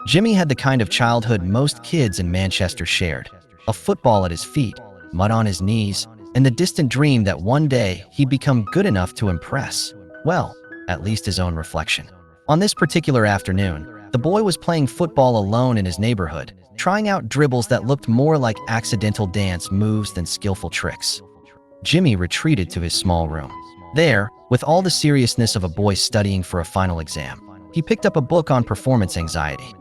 Jimmy had the kind of childhood most kids in Manchester shared. A football at his feet, mud on his knees, and the distant dream that one day he'd become good enough to impress, well, at least his own reflection. On this particular afternoon, the boy was playing football alone in his neighborhood, trying out dribbles that looked more like accidental dance moves than skillful tricks. Jimmy retreated to his small room. There, with all the seriousness of a boy studying for a final exam, he picked up a book on performance anxiety.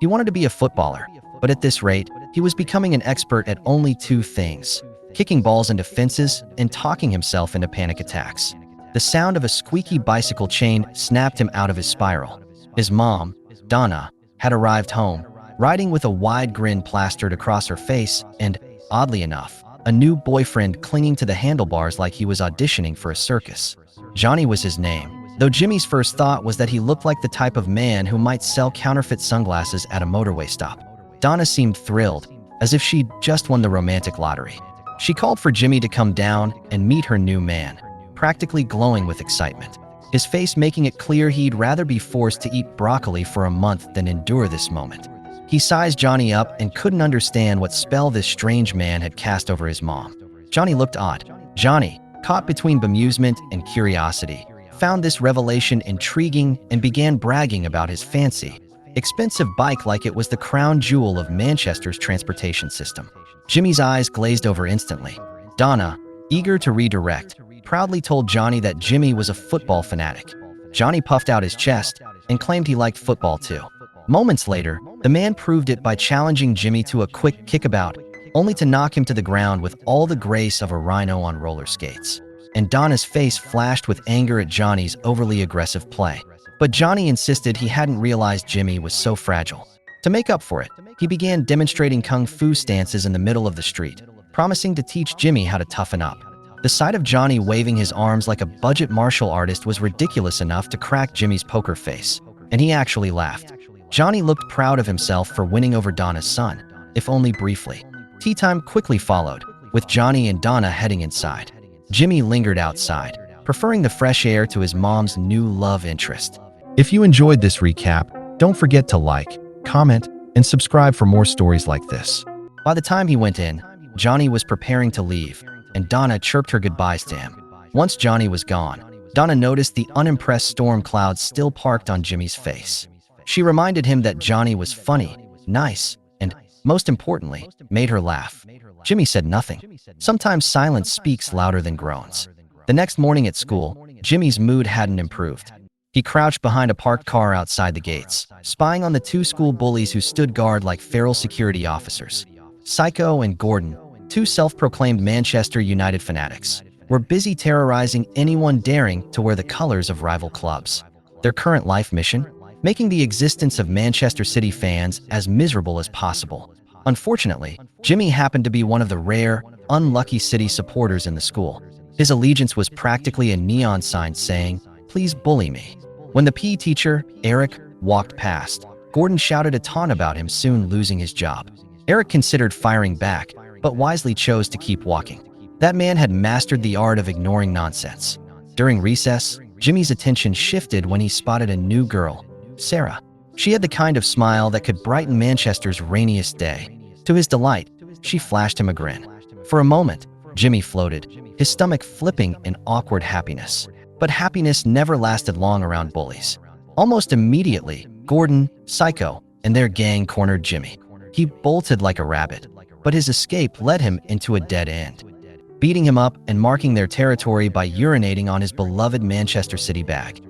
He wanted to be a footballer, but at this rate, he was becoming an expert at only two things: kicking balls into fences and talking himself into panic attacks. The sound of a squeaky bicycle chain snapped him out of his spiral. His mom, Donna, had arrived home, riding with a wide grin plastered across her face and, oddly enough, a new boyfriend clinging to the handlebars like he was auditioning for a circus. Johnny was his name, though Jimmy's first thought was that he looked like the type of man who might sell counterfeit sunglasses at a motorway stop. Donna seemed thrilled, as if she'd just won the romantic lottery. She called for Jimmy to come down and meet her new man, practically glowing with excitement, his face making it clear he'd rather be forced to eat broccoli for a month than endure this moment. He sized Johnny up and couldn't understand what spell this strange man had cast over his mom. Johnny looked odd. Johnny, caught between bemusement and curiosity, found this revelation intriguing and began bragging about his fancy, expensive bike like it was the crown jewel of Manchester's transportation system. Jimmy's eyes glazed over instantly. Donna, eager to redirect, proudly told Johnny that Jimmy was a football fanatic. Johnny puffed out his chest and claimed he liked football too. Moments later, the man proved it by challenging Jimmy to a quick kickabout, only to knock him to the ground with all the grace of a rhino on roller skates. And Donna's face flashed with anger at Johnny's overly aggressive play. But Johnny insisted he hadn't realized Jimmy was so fragile. To make up for it, he began demonstrating kung fu stances in the middle of the street, promising to teach Jimmy how to toughen up. The sight of Johnny waving his arms like a budget martial artist was ridiculous enough to crack Jimmy's poker face, and he actually laughed. Johnny looked proud of himself for winning over Donna's son, if only briefly. Tea time quickly followed, with Johnny and Donna heading inside. Jimmy lingered outside, preferring the fresh air to his mom's new love interest. If you enjoyed this recap, don't forget to like, comment, and subscribe for more stories like this. By the time he went in, Johnny was preparing to leave, and Donna chirped her goodbyes to him. Once Johnny was gone, Donna noticed the unimpressed storm clouds still parked on Jimmy's face. She reminded him that Johnny was funny, nice, and, most importantly, made her laugh. Jimmy said nothing. Sometimes silence speaks louder than groans. The next morning at school, Jimmy's mood hadn't improved. He crouched behind a parked car outside the gates, spying on the two school bullies who stood guard like feral security officers. Psycho and Gordon, two self-proclaimed Manchester United fanatics, were busy terrorizing anyone daring to wear the colors of rival clubs. Their current life mission? Making the existence of Manchester City fans as miserable as possible. Unfortunately, Jimmy happened to be one of the rare, unlucky City supporters in the school. His allegiance was practically a neon sign saying, "Please bully me." When the PE teacher, Eric, walked past, Gordon shouted a taunt about him soon losing his job. Eric considered firing back, but wisely chose to keep walking. That man had mastered the art of ignoring nonsense. During recess, Jimmy's attention shifted when he spotted a new girl, Sarah. She had the kind of smile that could brighten Manchester's rainiest day. To his delight, she flashed him a grin. For a moment, Jimmy floated, his stomach flipping in awkward happiness. But happiness never lasted long around bullies. Almost immediately, Gordon, Psycho, and their gang cornered Jimmy. He bolted like a rabbit, but his escape led him into a dead end, beating him up and marking their territory by urinating on his beloved Manchester City bag.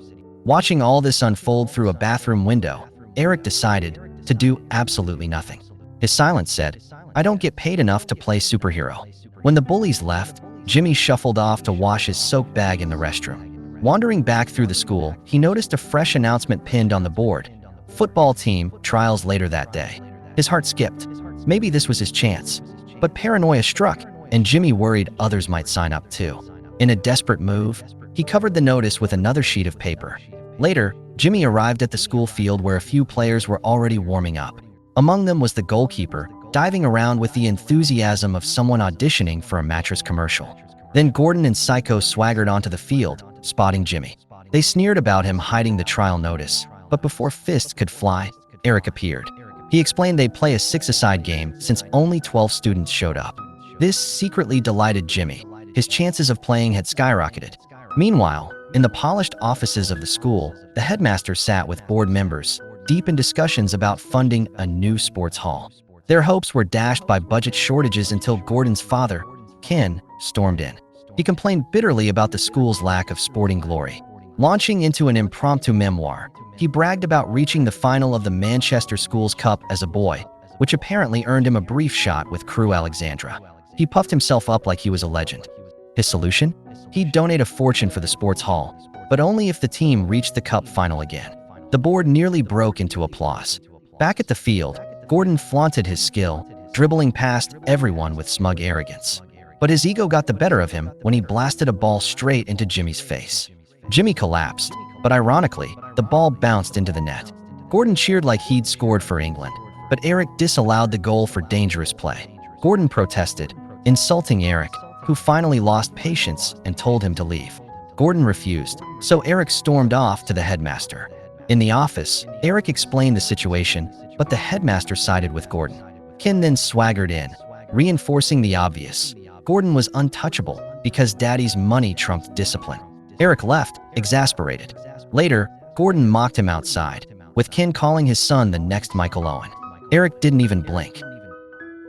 Watching all this unfold through a bathroom window, Eric decided to do absolutely nothing. His silence said, "I don't get paid enough to play superhero." When the bullies left, Jimmy shuffled off to wash his soaked bag in the restroom. Wandering back through the school, he noticed a fresh announcement pinned on the board. Football team, trials later that day. His heart skipped. Maybe this was his chance. But paranoia struck, and Jimmy worried others might sign up too. In a desperate move, he covered the notice with another sheet of paper. Later, Jimmy arrived at the school field where a few players were already warming up. Among them was the goalkeeper, diving around with the enthusiasm of someone auditioning for a mattress commercial. Then Gordon and Psycho swaggered onto the field, spotting Jimmy. They sneered about him hiding the trial notice, but before fists could fly, Eric appeared. He explained they'd play a six-a-side game since only 12 students showed up. This secretly delighted Jimmy. His chances of playing had skyrocketed. Meanwhile, in the polished offices of the school, the headmaster sat with board members, deep in discussions about funding a new sports hall. Their hopes were dashed by budget shortages until Gordon's father, Ken, stormed in. He complained bitterly about the school's lack of sporting glory. Launching into an impromptu memoir, he bragged about reaching the final of the Manchester Schools Cup as a boy, which apparently earned him a brief shot with Crewe Alexandra. He puffed himself up like he was a legend. His solution? He'd donate a fortune for the sports hall, but only if the team reached the cup final again. The board nearly broke into applause. Back at the field, Gordon flaunted his skill, dribbling past everyone with smug arrogance. But his ego got the better of him when he blasted a ball straight into Jimmy's face. Jimmy collapsed, but ironically, the ball bounced into the net. Gordon cheered like he'd scored for England, but Eric disallowed the goal for dangerous play. Gordon protested, insulting Eric, who finally lost patience and told him to leave. Gordon refused, so Eric stormed off to the headmaster. In the office, Eric explained the situation, but the headmaster sided with Gordon. Ken then swaggered in, reinforcing the obvious. Gordon was untouchable because Daddy's money trumped discipline. Eric left, exasperated. Later, Gordon mocked him outside, with Ken calling his son the next Michael Owen. Eric didn't even blink.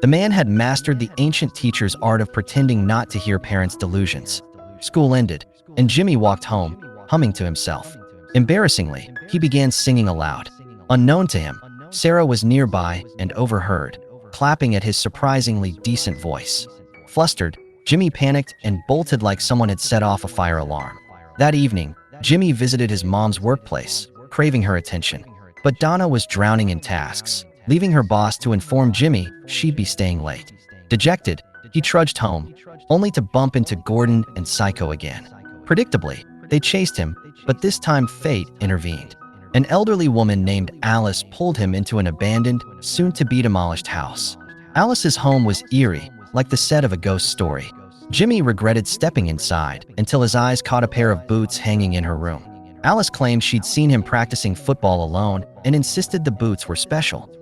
The man had mastered the ancient teacher's art of pretending not to hear parents' delusions. School ended, and Jimmy walked home, humming to himself. Embarrassingly, he began singing aloud. Unknown to him, Sarah was nearby and overheard, clapping at his surprisingly decent voice. Flustered, Jimmy panicked and bolted like someone had set off a fire alarm. That evening, Jimmy visited his mom's workplace, craving her attention. But Donna was drowning in tasks, leaving her boss to inform Jimmy she'd be staying late. Dejected, he trudged home, only to bump into Gordon and Psycho again. Predictably, they chased him, but this time fate intervened. An elderly woman named Alice pulled him into an abandoned, soon-to-be-demolished house. Alice's home was eerie, like the set of a ghost story. Jimmy regretted stepping inside until his eyes caught a pair of boots hanging in her room. Alice claimed she'd seen him practicing football alone and insisted the boots were special.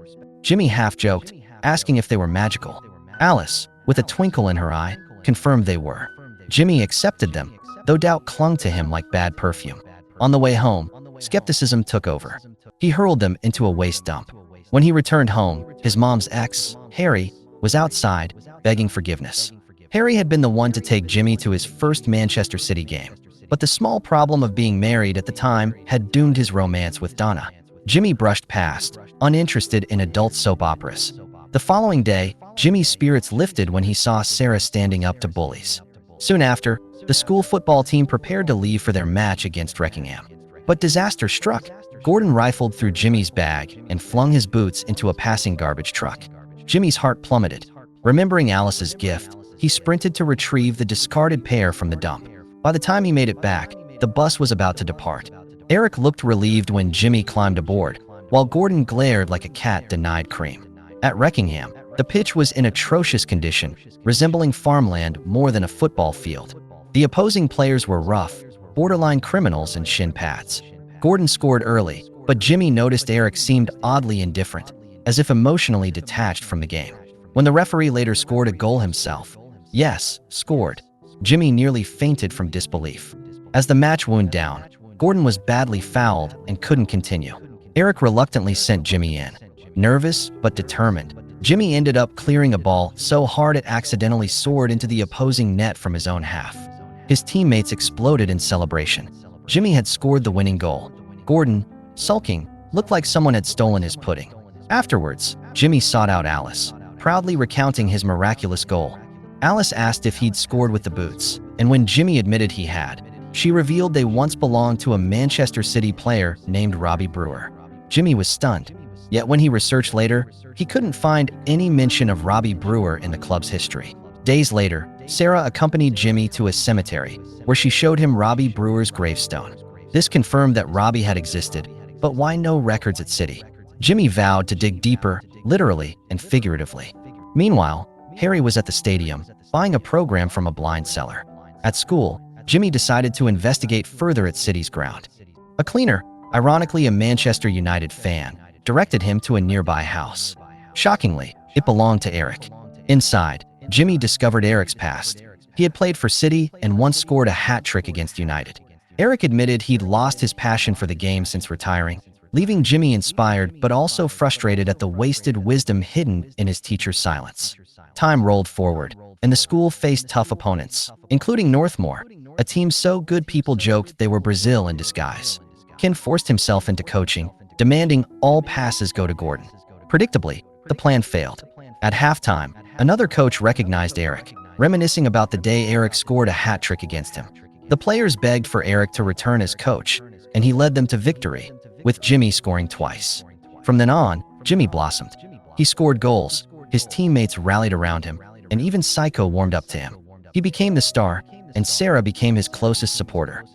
Jimmy half-joked, asking if they were magical. Alice, with a twinkle in her eye, confirmed they were. Jimmy accepted them, though doubt clung to him like bad perfume. On the way home, skepticism took over. He hurled them into a waste dump. When he returned home, his mom's ex, Harry, was outside, begging forgiveness. Harry had been the one to take Jimmy to his first Manchester City game, but the small problem of being married at the time had doomed his romance with Donna. Jimmy brushed past, uninterested in adult soap operas. The following day, Jimmy's spirits lifted when he saw Sarah standing up to bullies. Soon after, the school football team prepared to leave for their match against Wreckingham. But disaster struck. Gordon rifled through Jimmy's bag and flung his boots into a passing garbage truck. Jimmy's heart plummeted. Remembering Alice's gift, he sprinted to retrieve the discarded pair from the dump. By the time he made it back, the bus was about to depart. Eric looked relieved when Jimmy climbed aboard, while Gordon glared like a cat denied cream. At Wreckingham, the pitch was in atrocious condition, resembling farmland more than a football field. The opposing players were rough, borderline criminals in shin pads. Gordon scored early, but Jimmy noticed Eric seemed oddly indifferent, as if emotionally detached from the game. When the referee later scored a goal himself, scored, Jimmy nearly fainted from disbelief. As the match wound down, Gordon was badly fouled and couldn't continue. Eric reluctantly sent Jimmy in. Nervous but determined, Jimmy ended up clearing a ball so hard it accidentally soared into the opposing net from his own half. His teammates exploded in celebration. Jimmy had scored the winning goal. Gordon, sulking, looked like someone had stolen his pudding. Afterwards, Jimmy sought out Alice, proudly recounting his miraculous goal. Alice asked if he'd scored with the boots, and when Jimmy admitted he had, she revealed they once belonged to a Manchester City player named Robbie Brewer. Jimmy was stunned, yet when he researched later, he couldn't find any mention of Robbie Brewer in the club's history. Days later, Sarah accompanied Jimmy to a cemetery, where she showed him Robbie Brewer's gravestone. This confirmed that Robbie had existed, but why no records at City? Jimmy vowed to dig deeper, literally and figuratively. Meanwhile, Harry was at the stadium, buying a program from a blind seller. At school, Jimmy decided to investigate further at City's ground. A cleaner, ironically a Manchester United fan, directed him to a nearby house. Shockingly, it belonged to Eric. Inside, Jimmy discovered Eric's past. He had played for City and once scored a hat trick against United. Eric admitted he'd lost his passion for the game since retiring, leaving Jimmy inspired but also frustrated at the wasted wisdom hidden in his teacher's silence. Time rolled forward, and the school faced tough opponents, including Northmore, a team so good people joked they were Brazil in disguise. Ken forced himself into coaching, demanding all passes go to Gordon. Predictably, the plan failed. At halftime, another coach recognized Eric, reminiscing about the day Eric scored a hat trick against him. The players begged for Eric to return as coach, and he led them to victory, with Jimmy scoring twice. From then on, Jimmy blossomed. He scored goals, his teammates rallied around him, and even Psycho warmed up to him. He became the star, and Sarah became his closest supporter.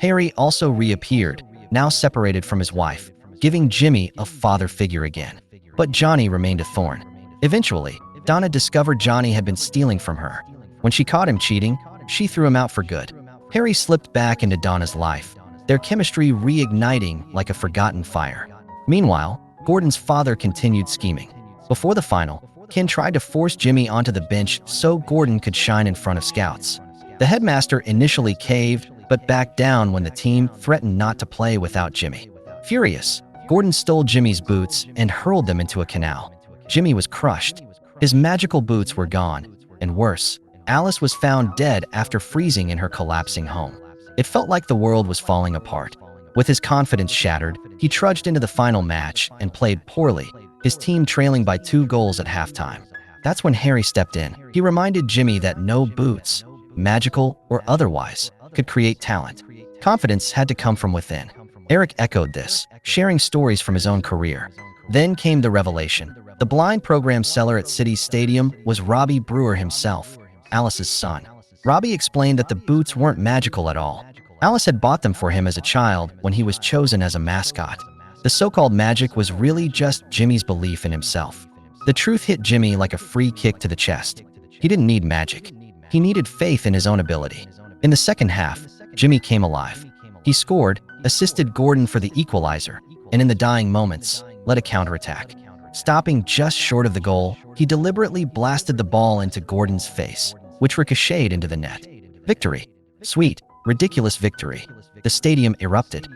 Harry also reappeared, now separated from his wife, giving Jimmy a father figure again. But Johnny remained a thorn. Eventually, Donna discovered Johnny had been stealing from her. When she caught him cheating, she threw him out for good. Harry slipped back into Donna's life, their chemistry reigniting like a forgotten fire. Meanwhile, Gordon's father continued scheming. Before the final, Ken tried to force Jimmy onto the bench so Gordon could shine in front of scouts. The headmaster initially caved, but backed down when the team threatened not to play without Jimmy. Furious, Gordon stole Jimmy's boots and hurled them into a canal. Jimmy was crushed. His magical boots were gone, and worse, Alice was found dead after freezing in her collapsing home. It felt like the world was falling apart. With his confidence shattered, he trudged into the final match and played poorly, his team trailing by 2 goals at halftime. That's when Harry stepped in. He reminded Jimmy that no boots, magical or otherwise, could create talent. Confidence had to come from within. Eric echoed this, sharing stories from his own career. Then came the revelation. The blind program seller at City's Stadium was Robbie Brewer himself, Alice's son. Robbie explained that the boots weren't magical at all. Alice had bought them for him as a child when he was chosen as a mascot. The so-called magic was really just Jimmy's belief in himself. The truth hit Jimmy like a free kick to the chest. He didn't need magic. He needed faith in his own ability. In the second half, Jimmy came alive. He scored, assisted Gordon for the equalizer, and in the dying moments, led a counterattack. Stopping just short of the goal, he deliberately blasted the ball into Gordon's face, which ricocheted into the net. Victory. Sweet, ridiculous victory. The stadium erupted.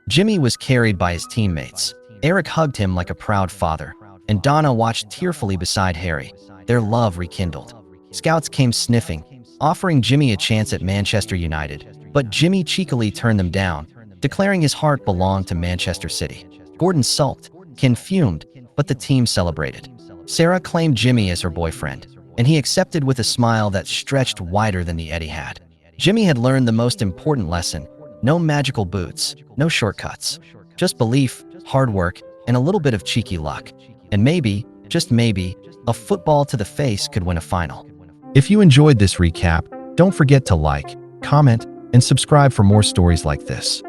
Jimmy was carried by his teammates. Eric hugged him like a proud father, and Donna watched tearfully beside Harry. Their love rekindled. Scouts came sniffing, offering Jimmy a chance at Manchester United, but Jimmy cheekily turned them down, declaring his heart belonged to Manchester City. Gordon sulked, Ken fumed, but the team celebrated. Sarah claimed Jimmy as her boyfriend, and he accepted with a smile that stretched wider than the Etihad. Jimmy had learned the most important lesson: no magical boots, no shortcuts. Just belief, hard work, and a little bit of cheeky luck. And maybe, just maybe, a football to the face could win a final. If you enjoyed this recap, don't forget to like, comment, and subscribe for more stories like this.